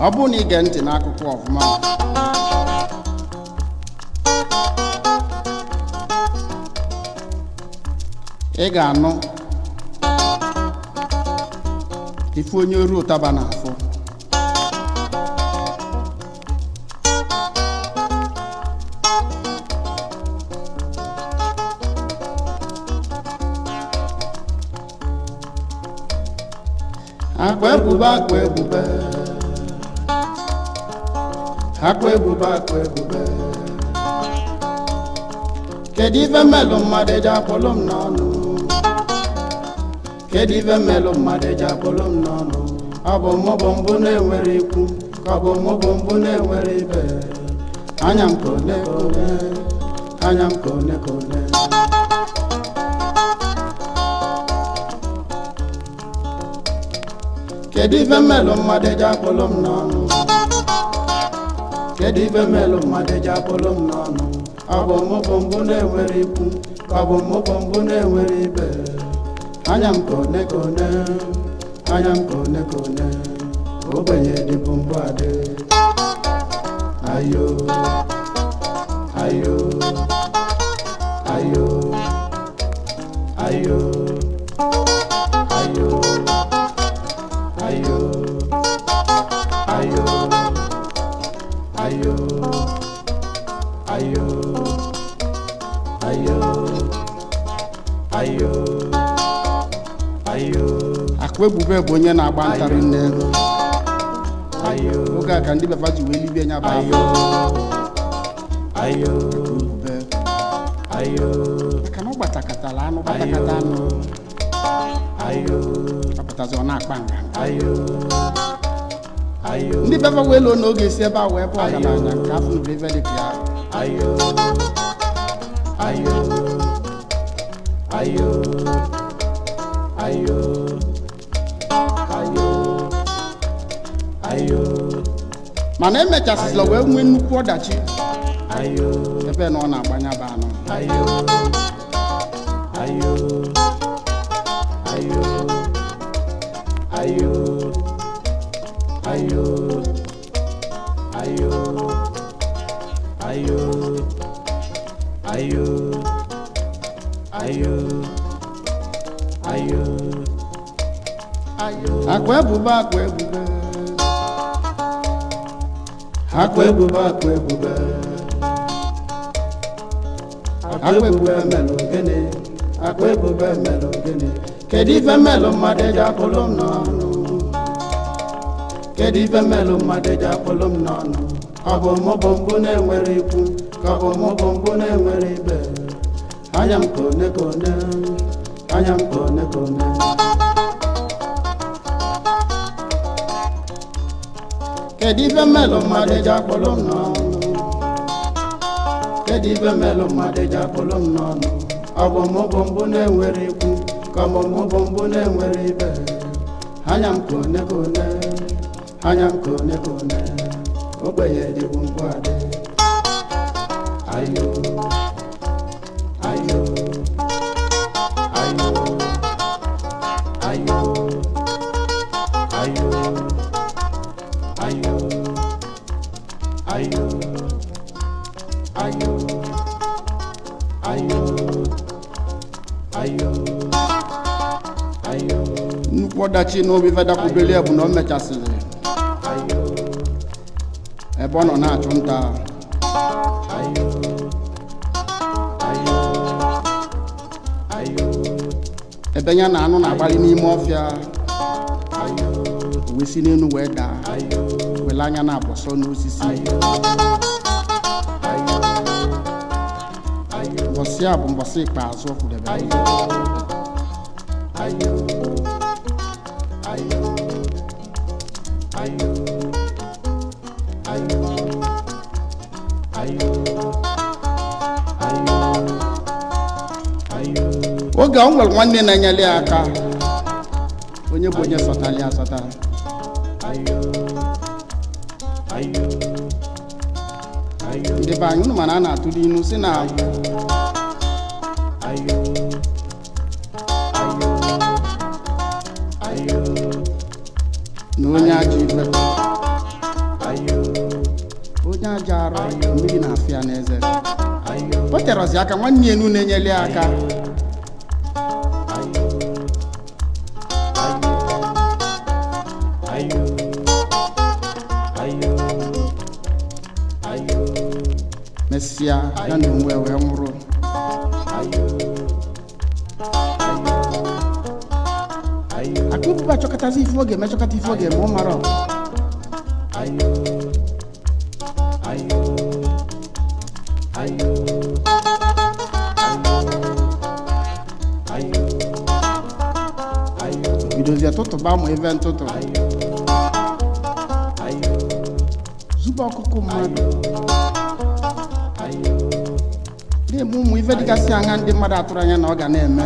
ọ bụ na ige ntị n'akụkọ ọfụma ị ga-anụ ife onye oru ụtaba na-afụ akwa ebube akwa ebube akwa ebube akwa ebube kedu ife melụ mmadụ eji akpọlụ m n'ọnụ kedu ife melụ mmadụ eji akpọlụ m n'ọnụ ọ bụ mụ bụ mbụ na-enwere ikwu ka ọ bụ mụ bụ mbụ na-enwere ibe anya m ka ole ka ole anya m ka ole ka ole kedu ife melụ mmadụ eji akpọlụ m n'ọnụ kedu ife melụ mmadụ eji akpọlụ m n'ọnụ ọ bụ mụ bụ mbụ na-enwere ikwu ka ọ bụ mụ bụ mbụ na-enwere ibe anya m ka one ka one anya m ka one ka one ogbenye dịbụ mbụ adị ayo ayo ayo ayo ayo ayo ayo ayo ayo ayo ayo ayo akwa ebube bụ onye na-agba ntarị nne ayo oge a ka ndị baba ji wee libie nya bụ ayo ayo ebube ayo maka na ọ gbatakatala anụ gbatakata anụ ayo apụtazi ọ na-akpa nga ayo ayo ndị baba wee lụọ n'oge si ebe a wee bụ ọgaranya nke afọ nụrụ ebe dị ka ya ayo ayo ayo ayo ayo ayo mana emechasịla wee nwee nnukwu ọdachi ayo ebe na ọ na-agbanya bụ anụ ayo ayo ayo ayo ayo ayo ayo ayo ayo ayo ayo akwa ebube akwa ebube akwa ebube akwa ebube akwa ebube melụ gịnị akwa ebube melụ gịnị kedu ife melụ mmadụ eji akpọlụ m n'ọnụ kedu ife melụ mmadụ eji akpọlụ m n'ọnụ ọ bụ mụ bụ mbụ na-enwere ikwu ka ọ bụ mụ bụ mbụ na-enwere ibe anya m ka one ka one anya m ka one ka one kedu ife melụ mmadụ eji akpọlụ m n'ọnụ kedu ife melụ mmadụ eji akpọlụ m n'ọnụ ọ bụ mụ bụ mbụ na-enwere ikwu ka ọ bụ mụ bụ mbụ na-enwere ibe anya m ka one ka one anya m ka one ka one ogbenye dịbụ mbụ adị ayo ayo ayo ayo ayo ayo ayo ayo ayo ayo ayo nnukwu ọdachi n'obi fedakwubeli bụ na o mechasịrị ebe ọ nọ na-achụ nta ayo ayo ayo ebe ya na anụ na-agbalị n'ime ọfịa ayo wee si n'elu wee daa ayo wele anya na-abọsọ n'osisi ayo ayo ayo mbọsị a bụ mbọsị ikpeazụ ọ kwudebe ayo ayo ayo ayo ayo ayo ayo ayo oge ọ nwere nwanne na-enyere ya aka onye bụ onye sọtara ya asọta ayo ayo ayo ndị be anyị unu mana a na-atụrụ inu si na ayo ayo ayo ayo na onye ajọ ibe onye aja arụ mmiri na-afịa n'eze o terọzi aka nwanne enu na-enyeli aka mesịa ya na onwe wee nwụrụ akụbụba chọkọtazi ife oge mechọkọta ife oge ma ọ mara bidozie tụtụba ma ebe ntụtụ zụba ọkụkụ mmadụ na-eme ụmụ ife dịgasị anya ndị mmadụ atụrụ anya na ọ ga na-eme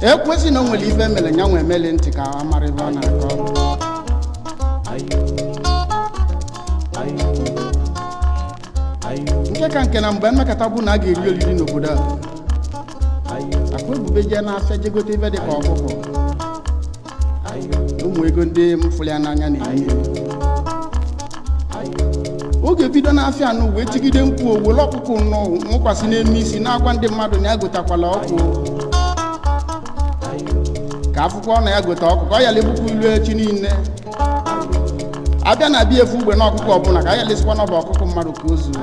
ekwesị na o nwere ife mere nya nwe emeli ntị ka a mara ebe ọ na-akọ nke ka nke na mgbe mmekọta bụ na a ga-eri oriri n'obodo a akwa ebube jee n'afịa jegote ife dị ka ọkụkọ ụmụ ego ndị mfụli ya n'anya na-enye oge bido n'afịa anụ wee tigide mkpu owele ọkụkụ nnọọ nkwasị n'elu isi na-agwa ndị mmadụ na ya gotakwala ọkụ ka akwụkwọ na ya gote ọkụkọ ọ yala ebukwa ilu echi niile abịa na abịa efu ugbe na ọkụkọ ọbụla ka a yalesikwa n'ọba ọkụkọ mmadụ ka o zuo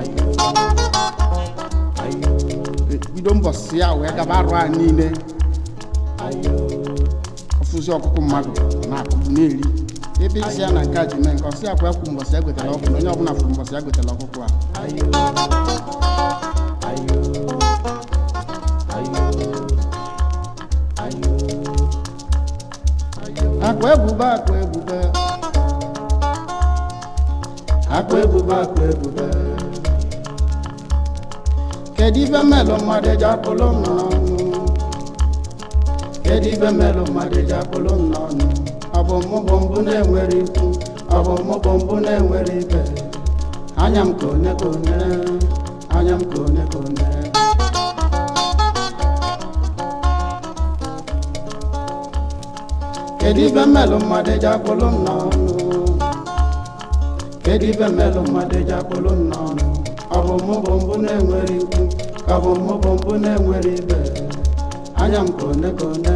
bido mbọsị ya wee gaba arụ a niile ọfụzi ọkụkọ mmadụ na-akụkụ na-eri ebe isi ya na nke a ji mee nke ọsị akwa ekwu mbọsị ya gotela ọkụ na onye ọbụla fụrụ mbọsị ya gotela ọkụkọ a akwa ebube akwa ebube akwa ebube akwa ebube kedu ife melụ mmadụ eji akpụlụ m n'ọnụ kedu ife melụ mmadụ eji akpụlụ m n'ọnụ ọ bụ mụ bụ mbụ na-enwere ikwu ọ bụ mụ bụ mbụ na-enwere ibe anya m ka one ka one anya m ka one ka one kedu ife melụ mmadụ eji akpụlụ m n'ọnụ kedu ife melụ mmadụ eji akpụlụ m n'ọnụ ọ bụ mụ bụ mbụ na-enwere ikwu ka ọ bụ mụ bụ mbụ na-enwere ibe anya m ka one ka one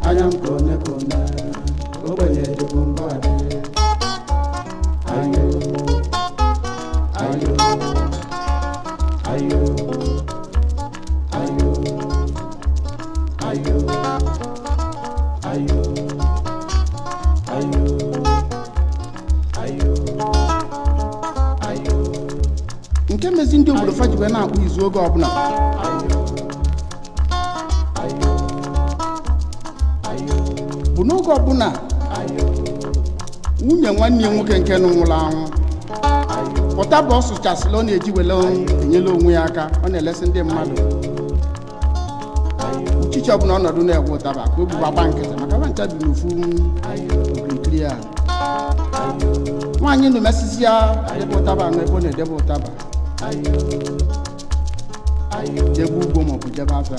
anya m ka one ka one ogbenye dịbụ mbụ adị ayo ayo ayo ayo ayo ayo ayo ayo ayo nke mezi ndị obodo fa jibe na-akpụ izu oge ọbụla bụ n'oge ọbụla nwunye nwanne ya nwoke nke nwụrụ anwụ pụta bụ ọ sụchasịla ọ na-eji wele enyela onwe ya aka ọ na-elesi ndị mmadụ uchichi ọbụla ọnọdụ na-egwe ụtaba ka o bụba gba nkịtị maka ba ncha bi n'ofu okirikiri a nwaanyị nụ mesisi ya debe ụtaba anụ ebe ọ na-edebe ụtaba jebe ugbo maọbụ jebe afịa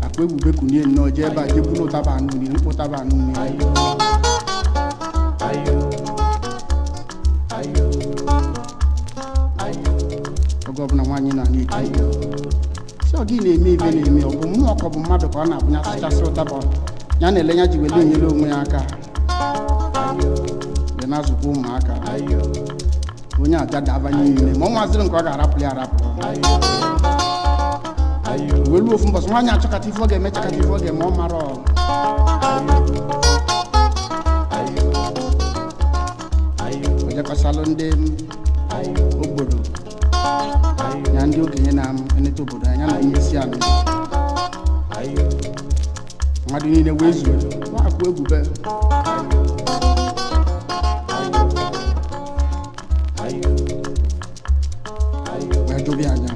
akpa ebube kunie nnọọ jee ebe a jebụ n'ụtaba anụ nri mkpụ ụtaba anụ nri oge ọbụla nwaanyị na n'ike si ọ gị na-eme ibe na-eme ọ bụ mmụọ ka ọ bụ mmadụ ka ọ na-abụnya asụchasị ụtaba ya na-ele ya ji wele enyere onwe ya aka wee na-azụkwa ụmụaka onye abịa dabanye n'ime ma ọ nwaziri nke ọ ga-arapụ ya arapụ wee luo ofu mbọsị nwaanyị achọkata ife ọ ga-eme chakata ife ọ ga-eme ọ mara ojekọsalụ ndị obodo ya ndị okenye na-eneta obodo anya na ihe isi anụ mmadụ niile wee zuo na-akụ ebube wee jụbi anya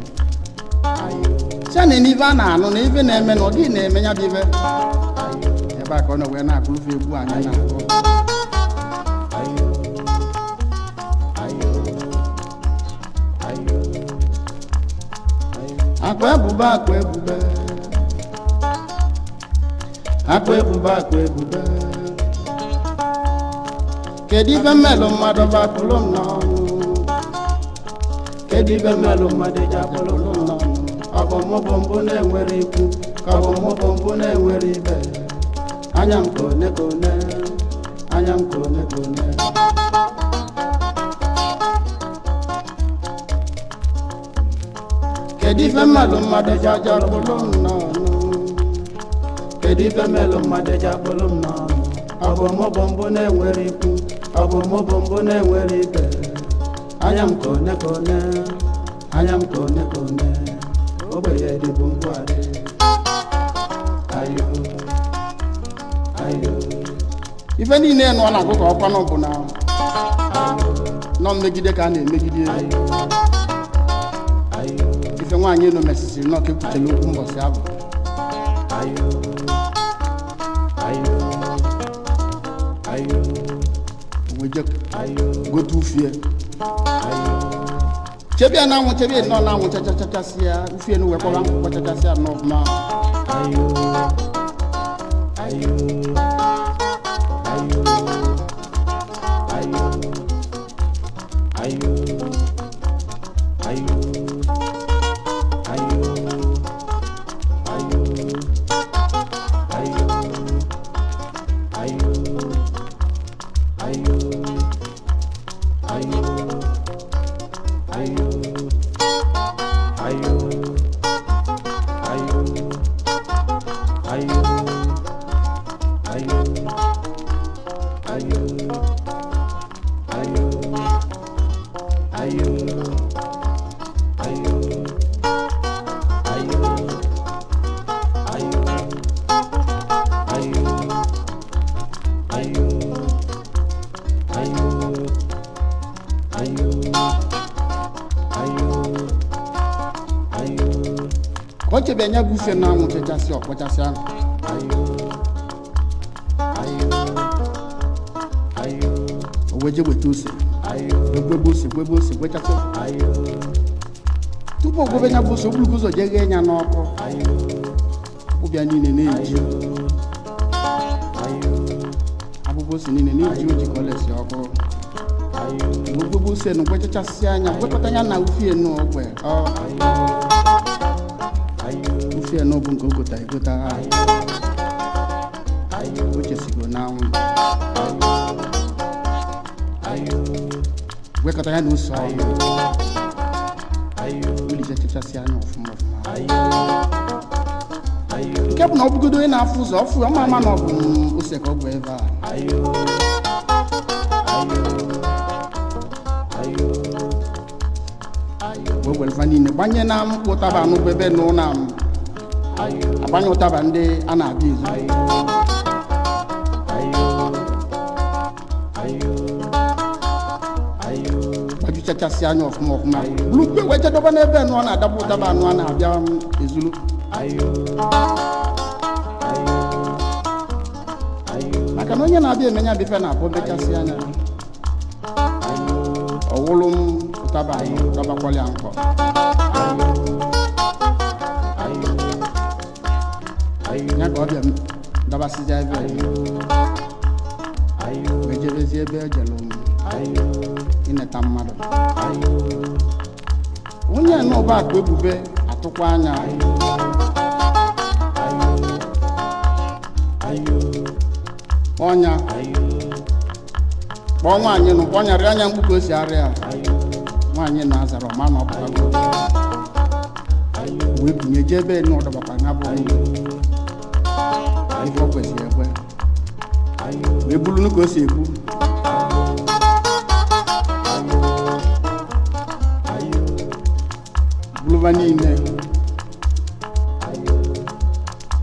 si na n'ife a na-anụ na ife na-eme na ọ gị na-eme ya bụ ife ebe a ka ọ na wee na-akụlụfe egwu anya na-akụ akwa ebube akwa ebube akwa ebube akwa ebube kedu ife mmelụ mmadụ bakpụlụ m n'ọnụ kedu ife mmelụ mmadụ ji akpụlụ m n'ọnụ ọ bụ mụ bụ mbụ na-enwere ikwu ka ọ bụ mụ bụ mbụ na-enwere ibe anya m kone kone anya m kone kone kedu ife mmelụ mmadụ ji akpụlụ m n'ọnụ kedu ife mmelụ mmadụ ji akpụlụ m n'ọnụ ọ bụ mụ bụ mbụ na-enwere ikwu ọ bụ mụ bụ mbụ na-enwere ibe anya m kone kone anya m kone kone ogbenye dịbụ ngwarị ayo ayo ife niile nọ na-agụ ka ọkwanụ bụ na nọ mmegide ka a na-emegide ife nwaanyị elu mesisiri nọ ka ekwutere okwu mbọsị abụ gote ufie chebia na anwụ chebia nọ na anwụ chachachasị ya ufie na wekwara nkwụkwọ chachasị ya n'ọfụma oche benya bufe na anwụ chachasị ọkpọchasị ahụ oweje weta ose gwebe ose gwechasị tupu ogwebe nya bụ ose ogbulugo ụzọ je ghee nya n'ọkụ ụbịa niile na-eji abụbụ ose niile na-eji oji ka ọ lesi ọkụ ogwebe ose na gwechachasị anya gwekọta ya na ufie n'ogbe ufie n'ọbụ nke ogota egota o chesigo n'anwụ gwekọta ya na ose ulije chachasị anya ọfụma nke bụ na ọ bụgodo onye na-afụ ụzọ ọfụ ọma ama na ọ bụ ose ka ọ bụ ebe a wegwelva niile gbanye na mkpụ ụtaba anụ ebe nụ na agbanye ụtaba ndị a na-abịa ezu gbajuchachasị anya ọfụma lukwe wejedoba n'ebe nụ ọ na-adaba ụtaba anụ a na-abịa ezulu maka na onye na-abịa emenya bife na-abụ mechasị anya ọwụlụ m ụtaba ụtabakwala ya nkọ ya ka ọ bịa dabasịja ebe ejebezi ebe ejelu ineta mmadụ onye nọ ụba akpa ebube atụkwa anya ọnya kpọọ nwaanyị nụ kpọnyarị anya mkpu ka o si arịa nwaanyị na-azara ọma na ọpụtago wee bunye je ebe nụ ọdọbakwa ya bụ ife o kwesịrị ekwe wee bulunu ka o si ekwu buluba niile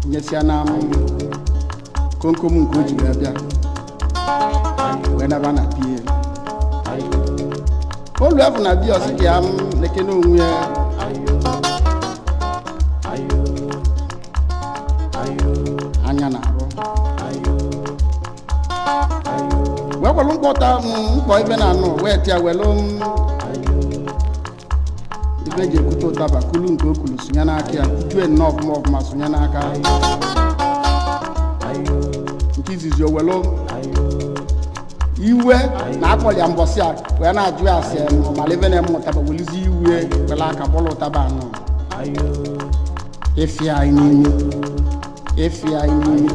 nyesịa na komkom nke o jiri abịa wee naba na bie olu afọ na bie ọsị ka ya lekene onwe ya anya na-arụ wee kwelu mkpọ ibe na anụ wee tịa welu ibe ji ekwute ụtaba kulu nke o kulu sonye n'aka ya kutue nnọọ ọfụma sonye n'aka nke izizi o welu iwe na akpọli ya mbọsị a wee na-ajụ ya asị maleve na eme ụtaba welizi iwe wele aka bọlụ ụtaba anọ efi anyị n'ime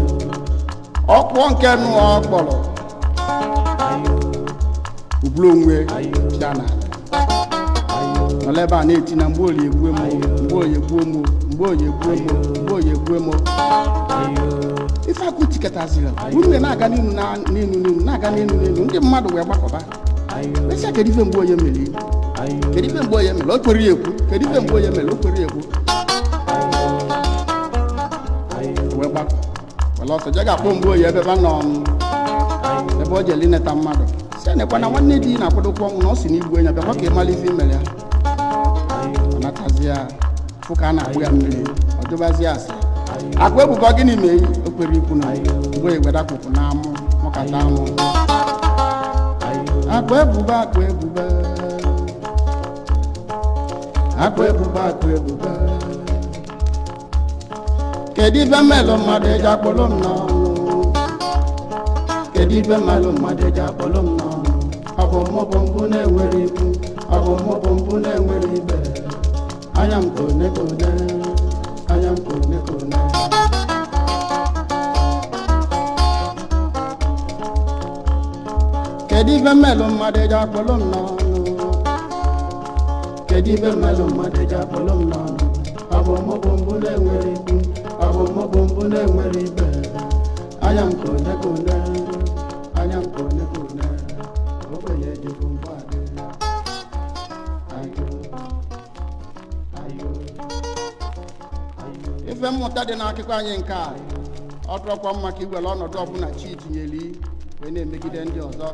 ọkpọ nke nụ ọkpọrọ ubulu onwe pịa n'ala nọla ebe a na-eti na mgbe oyi egbuo mo ife akụ tiketaziri unu na-aga n'inu na-aga n'inu ndị mmadụ wee gbakọba mesịa kedu ife mgbe onye mere o kwere ekwu kedu ife mgbe onye mere o kwere ekwu wee gbakọ wele ọsọ je ga-akpọ mgbe oyi ebe nọ ebe o jeli neta mmadụ si nekwa na nwanne di na-akwadokwa ọnwụ na ọ si n'igbu enye bịakwa ka ịmala ife imere ya ọ natazi ya fụ ka a na-akpụ ya mmiri ọ jụbazi asị akwa ebubo gịnị mee o kwere ikwu na mgbe egwedakpụpụ na amụ mụkata amụ akwa ebubo kedu ife mmelụ mmadụ eji akpọlụ m n'ọnụ kedu ife mmelụ mmadụ eji akpọlụ m n'ọnụ ọ bụ mmụbụ mbụ na-enwere ikwu ọ bụ mmụbụ mbụ na-enwere ibe anya m kone kedu ife mmelụ mmadụ eji akpọlụ m n'ọnụ kedu ife mmelụ mmadụ eji akpọlụ m n'ọnụ ọ bụ mmụbụ mbụ na-enwere ikwu ọ bụ mmụbụ mbụ na-enwere ibe anya m kone ogbenye ejikwu mgbadị ife mmụta dị n'akụkọ anyị nke a ọ tụrọkwa mma ka iwere ọnọdụ ọbụla chi tinyeli wee na-emegide ndị ọzọ